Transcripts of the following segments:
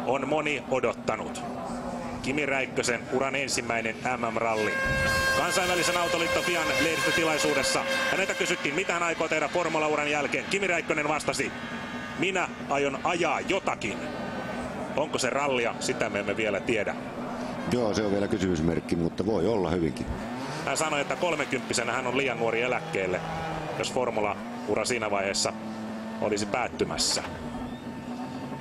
on moni odottanut. Kimi Räikkösen uran ensimmäinen MM-ralli. Kansainvälisen autoliitto FIAn lehdistötilaisuudessa häneltä kysyttiin, mitä hän aikoo tehdä formulauran jälkeen. Kimi Räikkönen vastasi, minä aion ajaa jotakin. Onko se rallia? Sitä me emme vielä tiedä. Joo, se on vielä kysymysmerkki, mutta voi olla hyvinkin. Hän sanoi, että 30-vuotiaana hän on liian nuori eläkkeelle, jos formula-ura siinä vaiheessa olisi päättymässä.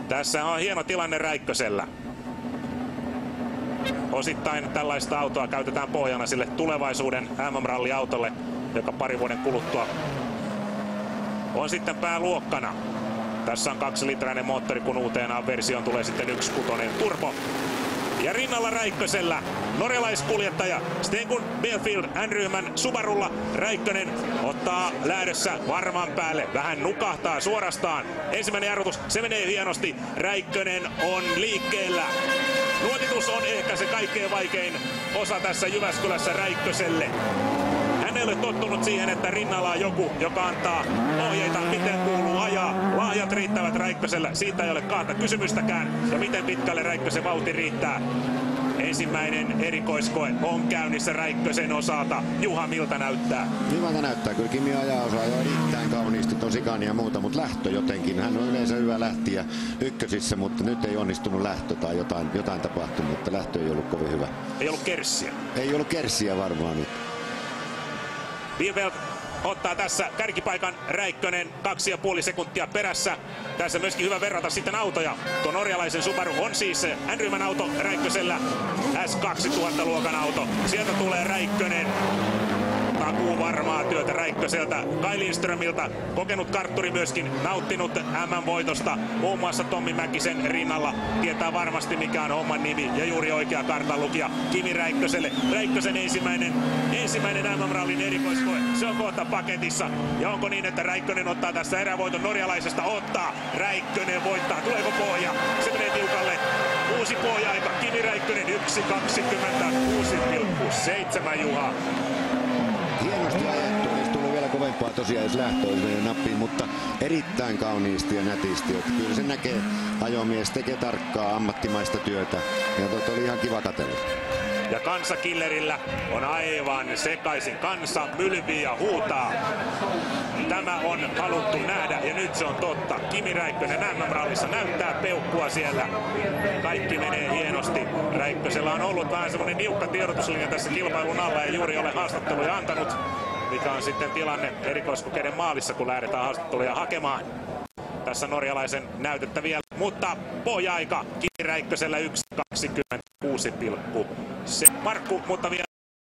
Tässä on hieno tilanne Räikkösellä. Osittain tällaista autoa käytetään pohjana sille tulevaisuuden MM-ralliautolle, joka pari vuoden kuluttua on sitten pääluokkana. Tässä on 2-litrainen moottori, kun uuteen versioon tulee sitten 1.6 turbo. Ja rinnalla Räikkösellä norjalaiskuljettaja Stengun Belfield N-ryhmän Subarulla. Räikkönen ottaa lähdössä varman päälle. Vähän nukahtaa suorastaan. Ensimmäinen jarrutus, se menee hienosti. Räikkönen on liikkeellä. Luotitus on ehkä se kaikkein vaikein osa tässä Jyväskylässä Räikköselle. Hän ei ole tottunut siihen, että rinnalla on joku, joka antaa ohjeita, miten kuuluu ajaa. Lahjat riittävät Räikkösellä, siitä ei ole kahta kysymystäkään. Ja miten pitkälle Räikkösen vauhti riittää. Ensimmäinen erikoiskoe on käynnissä Räikkösen osalta. Juha, miltä näyttää? Hyvältä näyttää. Kyllä Kimi ajaa osaa jo erittäin kauniisti, tosikaan ja muuta, mutta lähtö jotenkin. Hän on yleensä hyvä lähtiä ykkösissä, mutta nyt ei onnistunut lähtö tai jotain tapahtunut, mutta lähtö ei ollut kovin hyvä. Ei ollut kerssiä. Ei ollut kerssiä varmaan nyt. Bielfeldt ottaa tässä kärkipaikan, Räikkönen 2,5 sekuntia perässä. Tässä myöskin hyvä verrata sitten autoja. Tuo norjalaisen Subaru on siis N-ryhmän auto, Räikkösellä S2000-luokan auto. Sieltä tulee Räikkönen. Takuu varmaa työtä Räikköseltä. Kai Lindströmiltä, kokenut kartturi myöskin, nauttinut MM-voitosta. Muun muassa Tommi Mäkisen rinnalla. Tietää varmasti mikä on homman nimi ja juuri oikea kartanlukija Kimi Räikköselle. Räikkösen ensimmäinen MM-rallin erikoiskoe. Se on kohta paketissa. Ja onko niin, että Räikkönen ottaa tässä erävoiton norjalaisesta? Ottaa. Räikkönen voittaa. Tuleeko pohja? Se menee tiukalle. Uusi pohja-aika. Kimi Räikkönen 1.26,7 Juha. Hienosti ajettu, olisi tullut vielä kovempaa tosiaan, jos lähtö olisi mennyt nappiin, mutta erittäin kauniisti ja nätisti. Että kyllä se näkee, ajomies tekee tarkkaa ammattimaista työtä ja oli ihan kiva katsella. Ja kansakillerillä on aivan sekaisin, kansa mylvii ja huutaa. Tämä on haluttu nähdä ja nyt se on totta. Kimi Räikkönen MM-rallissa näyttää peukkua siellä. Kaikki menee hienosti. Räikkösellä on ollut vähän semmoinen niukka tiedotuslinja tässä kilpailun alla ja juuri ole haastatteluja antanut. Mikä on sitten tilanne erikoiskokeiden maalissa, kun lähdetään haastatteluja hakemaan. Tässä norjalaisen näytettä vielä, mutta pohja-aika Kimi Räikkösellä 1.26,7. Markku, mutta vielä